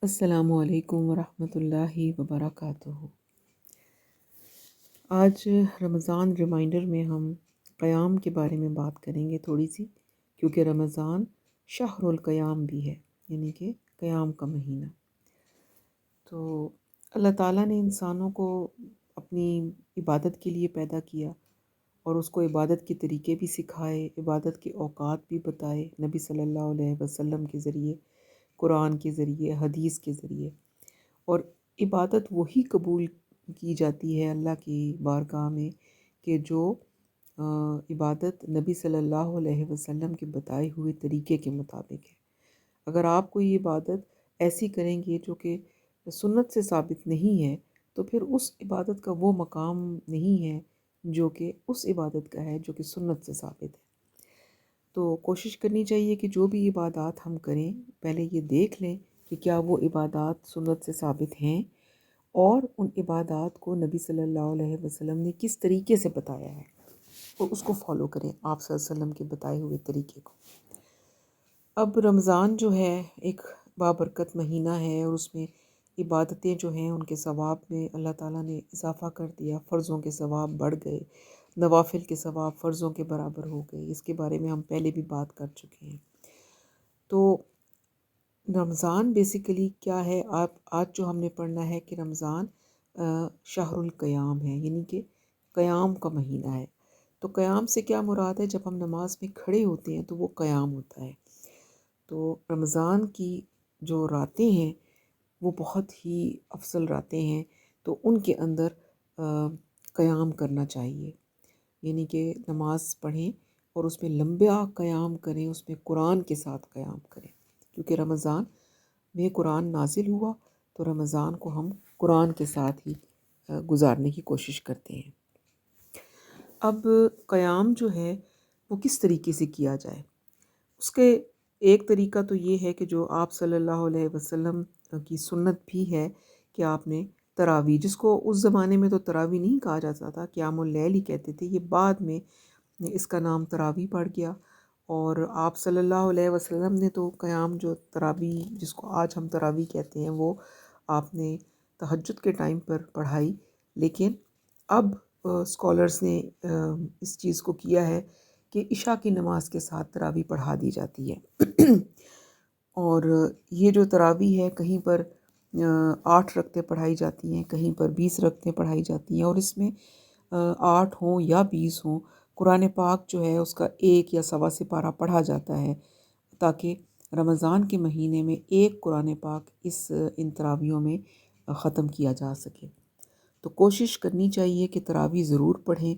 السلام علیکم ورحمۃ اللہ وبرکاتہ۔ آج رمضان ریمائنڈر میں ہم قیام کے بارے میں بات کریں گے تھوڑی سی، کیونکہ رمضان شہر القیام بھی ہے، یعنی کہ قیام کا مہینہ۔ تو اللہ تعالیٰ نے انسانوں کو اپنی عبادت کے لیے پیدا کیا اور اس کو عبادت کے طریقے بھی سکھائے، عبادت کے اوقات بھی بتائے نبی صلی اللہ علیہ وسلم کے ذریعے، قرآن کے ذریعے، حدیث کے ذریعے۔ اور عبادت وہی قبول کی جاتی ہے اللہ کی بارگاہ میں کہ جو عبادت نبی صلی اللہ علیہ وسلم کے بتائے ہوئے طریقے کے مطابق ہے۔ اگر آپ کوئی عبادت ایسی کریں گے جو کہ سنت سے ثابت نہیں ہے، تو پھر اس عبادت کا وہ مقام نہیں ہے جو کہ اس عبادت کا ہے جو کہ سنت سے ثابت ہے۔ تو کوشش کرنی چاہیے کہ جو بھی عبادات ہم کریں، پہلے یہ دیکھ لیں کہ کیا وہ عبادات سنت سے ثابت ہیں، اور ان عبادات کو نبی صلی اللہ علیہ وسلم نے کس طریقے سے بتایا ہے، اور اس کو فالو کریں آپ صلی اللہ علیہ وسلم کے بتائے ہوئے طریقے کو۔ اب رمضان جو ہے ایک بابرکت مہینہ ہے، اور اس میں عبادتیں جو ہیں ان کے ثواب میں اللہ تعالیٰ نے اضافہ کر دیا، فرضوں کے ثواب بڑھ گئے، نوافل کے ثواب فرضوں کے برابر ہو گئے۔ اس کے بارے میں ہم پہلے بھی بات کر چکے ہیں۔ تو رمضان بیسیکلی کیا ہے، آج جو ہم نے پڑھنا ہے کہ رمضان شہر القیام ہے، یعنی کہ قیام کا مہینہ ہے۔ تو قیام سے کیا مراد ہے؟ جب ہم نماز میں کھڑے ہوتے ہیں تو وہ قیام ہوتا ہے۔ تو رمضان کی جو راتیں ہیں وہ بہت ہی افضل راتیں ہیں، تو ان کے اندر قیام کرنا چاہیے، یعنی کہ نماز پڑھیں اور اس میں لمبا قیام کریں، اس میں قرآن کے ساتھ قیام کریں، کیونکہ رمضان میں قرآن نازل ہوا، تو رمضان کو ہم قرآن کے ساتھ ہی گزارنے کی کوشش کرتے ہیں۔ اب قیام جو ہے وہ کس طریقے سے کیا جائے؟ اس کے ایک طریقہ تو یہ ہے کہ جو آپ صلی اللہ علیہ وسلم کی سنت بھی ہے کہ آپ نے تراویح، جس کو اس زمانے میں تو تراویح نہیں کہا جاتا تھا، قیام اللیل ہی کہتے تھے، یہ بعد میں اس کا نام تراویح پڑ گیا۔ اور آپ صلی اللہ علیہ وسلم نے تو قیام جو تراویح جس کو آج ہم تراویح کہتے ہیں، وہ آپ نے تہجد کے ٹائم پر پڑھائی، لیکن اب اسکالرز نے اس چیز کو کیا ہے کہ عشاء کی نماز کے ساتھ تراویح پڑھا دی جاتی ہے۔ اور یہ جو تراویح ہے، کہیں پر 8 رکعتیں پڑھائی جاتی ہیں، کہیں پر 20 رکعتیں پڑھائی جاتی ہیں، اور اس میں 8 ہوں یا 20 ہوں، قرآن پاک جو ہے اس کا 1 یا سوا سپارہ پڑھا جاتا ہے، تاکہ رمضان کے مہینے میں ایک قرآن پاک ان تراویحوں میں ختم کیا جا سکے۔ تو کوشش کرنی چاہیے کہ تراویح ضرور پڑھیں،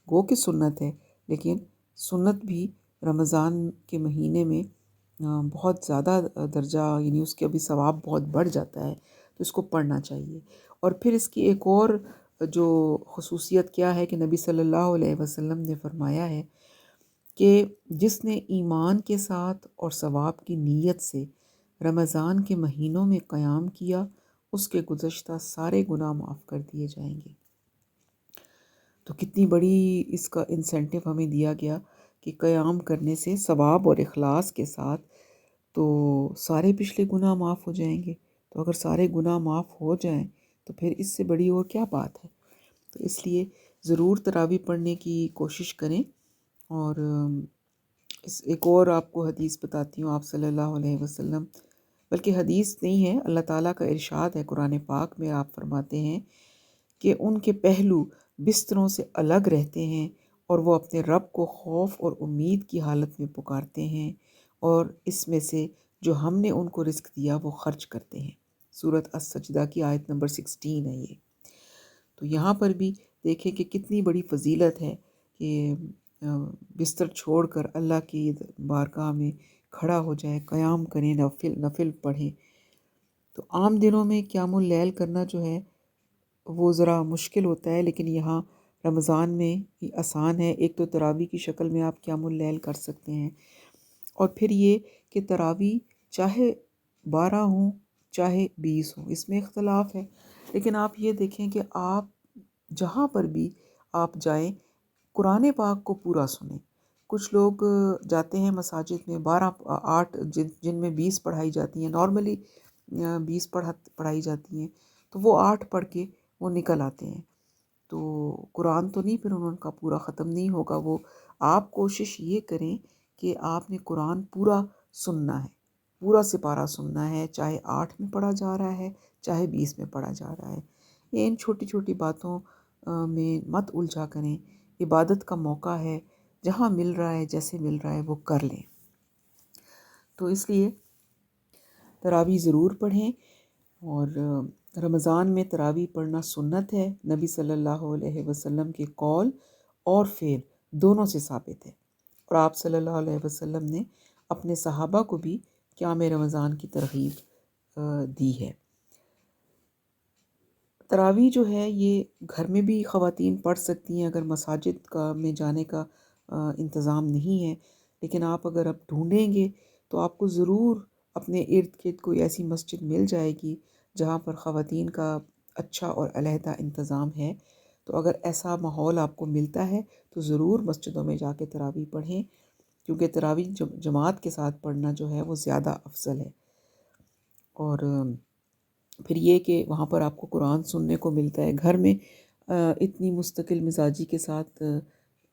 گو کہ سنت ہے، لیکن سنت بھی رمضان کے مہینے میں بہت زیادہ درجہ، یعنی اس کے بھی ثواب بہت بڑھ جاتا ہے، تو اس کو پڑھنا چاہیے۔ اور پھر اس کی ایک اور جو خصوصیت کیا ہے کہ نبی صلی اللہ علیہ وسلم نے فرمایا ہے کہ جس نے ایمان کے ساتھ اور ثواب کی نیت سے رمضان کے مہینوں میں قیام کیا، اس کے گزشتہ سارے گناہ معاف کر دیے جائیں گے۔ تو کتنی بڑی اس کا انسینٹیو ہمیں دیا گیا کہ قیام کرنے سے ثواب اور اخلاص کے ساتھ تو سارے پچھلے گناہ معاف ہو جائیں گے۔ تو اگر سارے گناہ معاف ہو جائیں تو پھر اس سے بڑی اور کیا بات ہے؟ تو اس لیے ضرور تراویح پڑھنے کی کوشش کریں۔ اور ایک اور آپ کو حدیث بتاتی ہوں، آپ صلی اللہ علیہ وسلم، بلکہ حدیث نہیں ہے، اللہ تعالیٰ کا ارشاد ہے قرآن پاک میں، آپ فرماتے ہیں کہ ان کے پہلو بستروں سے الگ رہتے ہیں، اور وہ اپنے رب کو خوف اور امید کی حالت میں پکارتے ہیں، اور اس میں سے جو ہم نے ان کو رزق دیا وہ خرچ کرتے ہیں۔ سورۃ السجدہ کی آیت نمبر 16 ہے یہ۔ تو یہاں پر بھی دیکھیں کہ کتنی بڑی فضیلت ہے کہ بستر چھوڑ کر اللہ کی بارگاہ میں کھڑا ہو جائے، قیام کریں، نفل پڑھیں۔ تو عام دنوں میں قیام اللیل کرنا جو ہے وہ ذرا مشکل ہوتا ہے، لیکن یہاں رمضان میں یہ آسان ہے۔ ایک تو تراویح کی شکل میں آپ قیام اللیل کر سکتے ہیں، اور پھر یہ کہ تراویح چاہے 12 ہوں چاہے 20 ہوں، اس میں اختلاف ہے، لیکن آپ یہ دیکھیں کہ آپ جہاں پر بھی آپ جائیں قرآن پاک کو پورا سنیں۔ کچھ لوگ جاتے ہیں مساجد میں 8 جن میں 20 پڑھائی جاتی ہیں، نارملی 20 پڑھائی جاتی ہیں، تو وہ 8 پڑھ کے وہ نکل آتے ہیں۔ تو قرآن تو نہیں پھر انہوں کا پورا ختم نہیں ہوگا۔ وہ آپ کوشش یہ کریں کہ آپ نے قرآن پورا سننا ہے، پورا سپارہ سننا ہے، چاہے 8 میں پڑھا جا رہا ہے چاہے 20 میں پڑھا جا رہا ہے۔ یہ ان چھوٹی چھوٹی باتوں میں مت الجھا کریں۔ عبادت کا موقع ہے، جہاں مل رہا ہے جیسے مل رہا ہے وہ کر لیں۔ تو اس لیے تراویح ضرور پڑھیں، اور رمضان میں تراویح پڑھنا سنت ہے، نبی صلی اللہ علیہ وسلم کے قول اور فعل دونوں سے ثابت ہے، اور آپ صلی اللہ علیہ وسلم نے اپنے صحابہ کو بھی قیام رمضان کی ترغیب دی ہے۔ تراویح جو ہے یہ گھر میں بھی خواتین پڑھ سکتی ہیں اگر مساجد میں جانے کا انتظام نہیں ہے، لیکن آپ اگر اب ڈھونڈیں گے تو آپ کو ضرور اپنے ارد گرد کوئی ایسی مسجد مل جائے گی جہاں پر خواتین کا اچھا اور علیحدہ انتظام ہے۔ تو اگر ایسا ماحول آپ کو ملتا ہے تو ضرور مسجدوں میں جا کے تراویح پڑھیں، کیونکہ تراویح جماعت کے ساتھ پڑھنا جو ہے وہ زیادہ افضل ہے۔ اور پھر یہ کہ وہاں پر آپ کو قرآن سننے کو ملتا ہے۔ گھر میں اتنی مستقل مزاجی کے ساتھ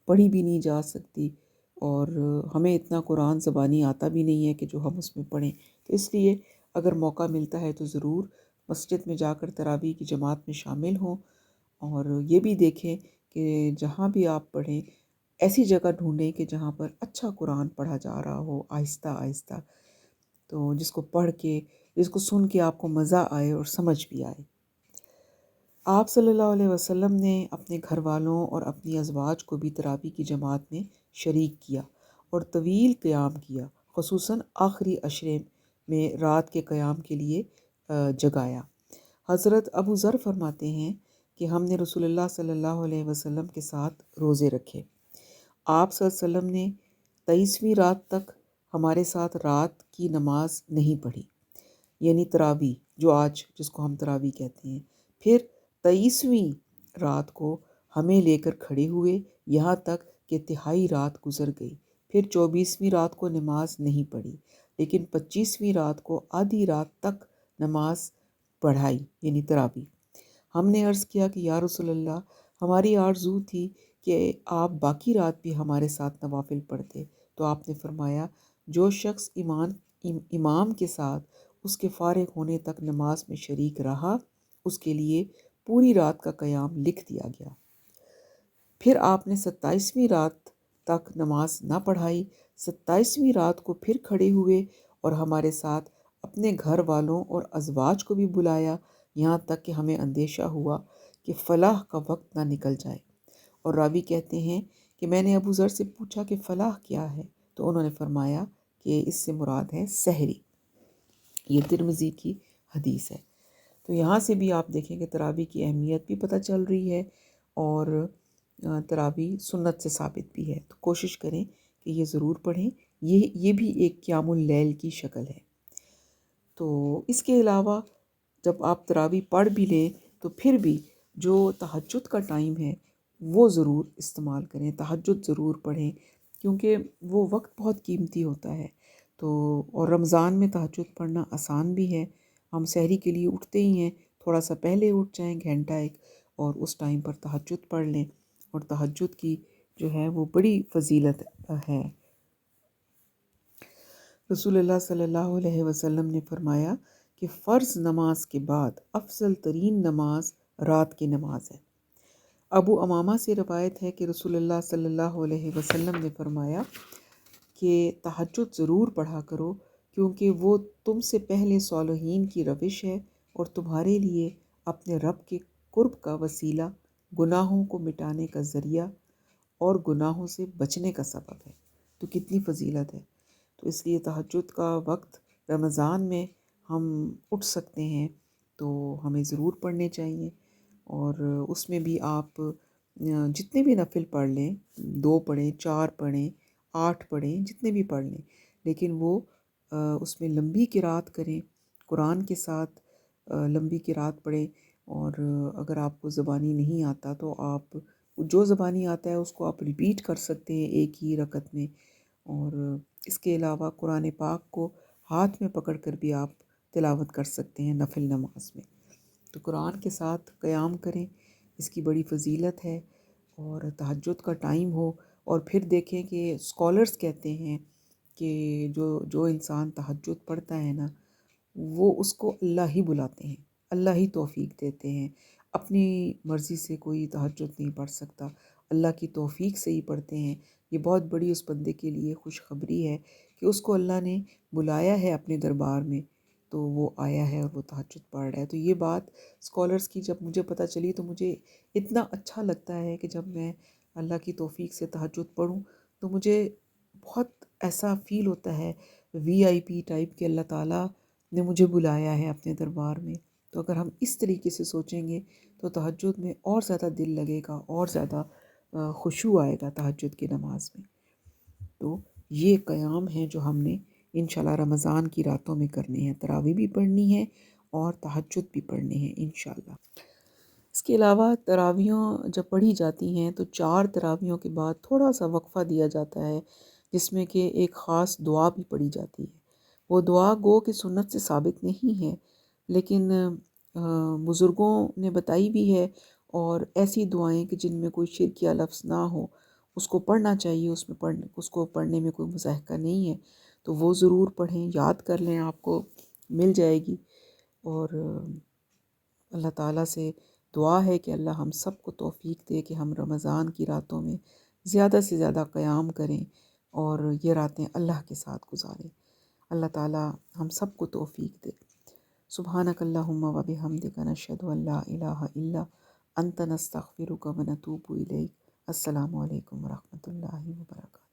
پڑھی بھی نہیں جا سکتی، اور ہمیں اتنا قرآن زبانی آتا بھی نہیں ہے کہ جو ہم اس میں پڑھیں۔ تو اس لیے اگر موقع ملتا ہے تو ضرور مسجد میں جا کر تراویح کی جماعت میں شامل ہوں، اور یہ بھی دیکھیں کہ جہاں بھی آپ پڑھیں ایسی جگہ ڈھونڈیں کہ جہاں پر اچھا قرآن پڑھا جا رہا ہو، آہستہ آہستہ، تو جس کو پڑھ کے، جس کو سن کے آپ کو مزہ آئے اور سمجھ بھی آئے۔ آپ صلی اللہ علیہ وسلم نے اپنے گھر والوں اور اپنی ازواج کو بھی تراویح کی جماعت میں شریک کیا اور طویل قیام کیا، خصوصاً آخری عشرے میں رات کے قیام کے لیے جگایا۔ حضرت ابو ذر فرماتے ہیں کہ ہم نے رسول اللہ صلی اللہ علیہ وسلم کے ساتھ روزے رکھے۔ آپ صلی اللہ علیہ وسلم نے 23ویں رات تک ہمارے ساتھ رات کی نماز نہیں پڑھی، یعنی تراویح جو آج جس کو ہم تراویح کہتے ہیں۔ پھر 23ویں رات کو ہمیں لے کر کھڑے ہوئے یہاں تک کہ تہائی رات گزر گئی۔ پھر 24ویں رات کو نماز نہیں پڑھی، لیکن 25ویں رات کو آدھی رات تک نماز پڑھائی، یعنی تراویح۔ ہم نے عرض کیا کہ یا رسول اللہ، ہماری آرزو تھی کہ آپ باقی رات بھی ہمارے ساتھ نوافل پڑھتے۔ تو آپ نے فرمایا، جو شخص امام کے ساتھ اس کے فارغ ہونے تک نماز میں شریک رہا، اس کے لیے پوری رات کا قیام لکھ دیا گیا۔ پھر آپ نے 27ویں رات تک نماز نہ پڑھائی۔ 27ویں رات کو پھر کھڑے ہوئے اور ہمارے ساتھ اپنے گھر والوں اور ازواج کو بھی بلایا، یہاں تک کہ ہمیں اندیشہ ہوا کہ فلاح کا وقت نہ نکل جائے۔ اور راوی کہتے ہیں کہ میں نے ابو ذر سے پوچھا کہ فلاح کیا ہے، تو انہوں نے فرمایا کہ اس سے مراد ہے سحری۔ یہ ترمذی کی حدیث ہے۔ تو یہاں سے بھی آپ دیکھیں کہ تراویح کی اہمیت بھی پتہ چل رہی ہے، اور تراویح سنت سے ثابت بھی ہے۔ تو کوشش کریں کہ یہ ضرور پڑھیں۔ یہ بھی ایک قیام اللیل کی شکل ہے۔ تو اس کے علاوہ جب آپ تراویح پڑھ بھی لیں تو پھر بھی جو تہجد کا ٹائم ہے وہ ضرور استعمال کریں، تہجد ضرور پڑھیں، کیونکہ وہ وقت بہت قیمتی ہوتا ہے۔ تو اور رمضان میں تہجد پڑھنا آسان بھی ہے۔ ہم سحری کے لیے اٹھتے ہی ہیں، تھوڑا سا پہلے اٹھ جائیں، گھنٹہ ایک، اور اس ٹائم پر تہجد پڑھ لیں، اور تہجد کی جو ہے وہ بڑی فضیلت ہے۔ رسول اللہ صلی اللہ علیہ وسلم نے فرمایا کہ فرض نماز کے بعد افضل ترین نماز رات کی نماز ہے۔ ابو امامہ سے روایت ہے کہ رسول اللہ صلی اللہ علیہ وسلم نے فرمایا کہ تہجد ضرور پڑھا کرو، کیونکہ وہ تم سے پہلے صالحین کی روش ہے اور تمہارے لیے اپنے رب کے قرب کا وسیلہ، گناہوں کو مٹانے کا ذریعہ اور گناہوں سے بچنے کا سبب ہے۔ تو کتنی فضیلت ہے۔ تو اس لیے تہجد کا وقت رمضان میں ہم اٹھ سکتے ہیں تو ہمیں ضرور پڑھنے چاہیے، اور اس میں بھی آپ جتنے بھی نفل پڑھ لیں، 2 پڑھیں، 4 پڑھیں، 8 پڑھیں، جتنے بھی پڑھ لیں، لیکن وہ اس میں لمبی قرات کریں، قرآن کے ساتھ لمبی قرات پڑھیں۔ اور اگر آپ کو زبانی نہیں آتا تو آپ جو زبانی آتا ہے اس کو آپ ریپیٹ کر سکتے ہیں ایک ہی رکعت میں۔ اور اس کے علاوہ قرآن پاک کو ہاتھ میں پکڑ کر بھی آپ تلاوت کر سکتے ہیں نفل نماز میں۔ تو قرآن کے ساتھ قیام کریں، اس کی بڑی فضیلت ہے۔ اور تہجد کا ٹائم ہو، اور پھر دیکھیں کہ اسکالرز کہتے ہیں کہ جو انسان تہجد پڑھتا ہے نا، وہ اس کو اللہ ہی بلاتے ہیں، اللہ ہی توفیق دیتے ہیں۔ اپنی مرضی سے کوئی تہجد نہیں پڑھ سکتا، اللہ کی توفیق سے ہی پڑھتے ہیں۔ یہ بہت بڑی اس بندے کے لیے خوشخبری ہے کہ اس کو اللہ نے بلایا ہے اپنے دربار میں، تو وہ آیا ہے اور وہ تہجد پڑھ رہا ہے۔ تو یہ بات اسکالرز کی جب مجھے پتہ چلی تو مجھے اتنا اچھا لگتا ہے کہ جب میں اللہ کی توفیق سے تہجد پڑھوں تو مجھے بہت ایسا فیل ہوتا ہے، وی آئی پی ٹائپ، کہ اللہ تعالیٰ نے مجھے بلایا ہے اپنے دربار میں۔ تو اگر ہم اس طریقے سے سوچیں گے تو تہجد میں اور زیادہ دل لگے گا، اور زیادہ خشوع آئے گا تہجد کی نماز میں۔ تو یہ قیام ہے جو ہم نے انشاءاللہ رمضان کی راتوں میں کرنے ہیں، تراویح بھی پڑھنی ہے اور تہجد بھی پڑھنی ہے انشاءاللہ۔ اس کے علاوہ تراویحوں جب پڑھی جاتی ہیں تو 4 تراویحوں کے بعد تھوڑا سا وقفہ دیا جاتا ہے، جس میں کہ ایک خاص دعا بھی پڑھی جاتی ہے۔ وہ دعا گو کہ سنت سے ثابت نہیں ہے، لیکن بزرگوں نے بتائی بھی ہے، اور ایسی دعائیں کہ جن میں کوئی شرکیہ لفظ نہ ہو اس کو پڑھنا چاہیے، اس کو پڑھنے میں کوئی مضحکہ نہیں ہے، تو وہ ضرور پڑھیں، یاد کر لیں، آپ کو مل جائے گی۔ اور اللہ تعالیٰ سے دعا ہے کہ اللہ ہم سب کو توفیق دے کہ ہم رمضان کی راتوں میں زیادہ سے زیادہ قیام کریں اور یہ راتیں اللہ کے ساتھ گزاریں۔ اللہ تعالیٰ ہم سب کو توفیق دے۔ سبحانک اللہم و بحمدک، نشہد ان لا الہ الا انت، نستغفرک و نتوب الیک۔ السلام علیکم ورحمۃ اللہ وبرکاتہ۔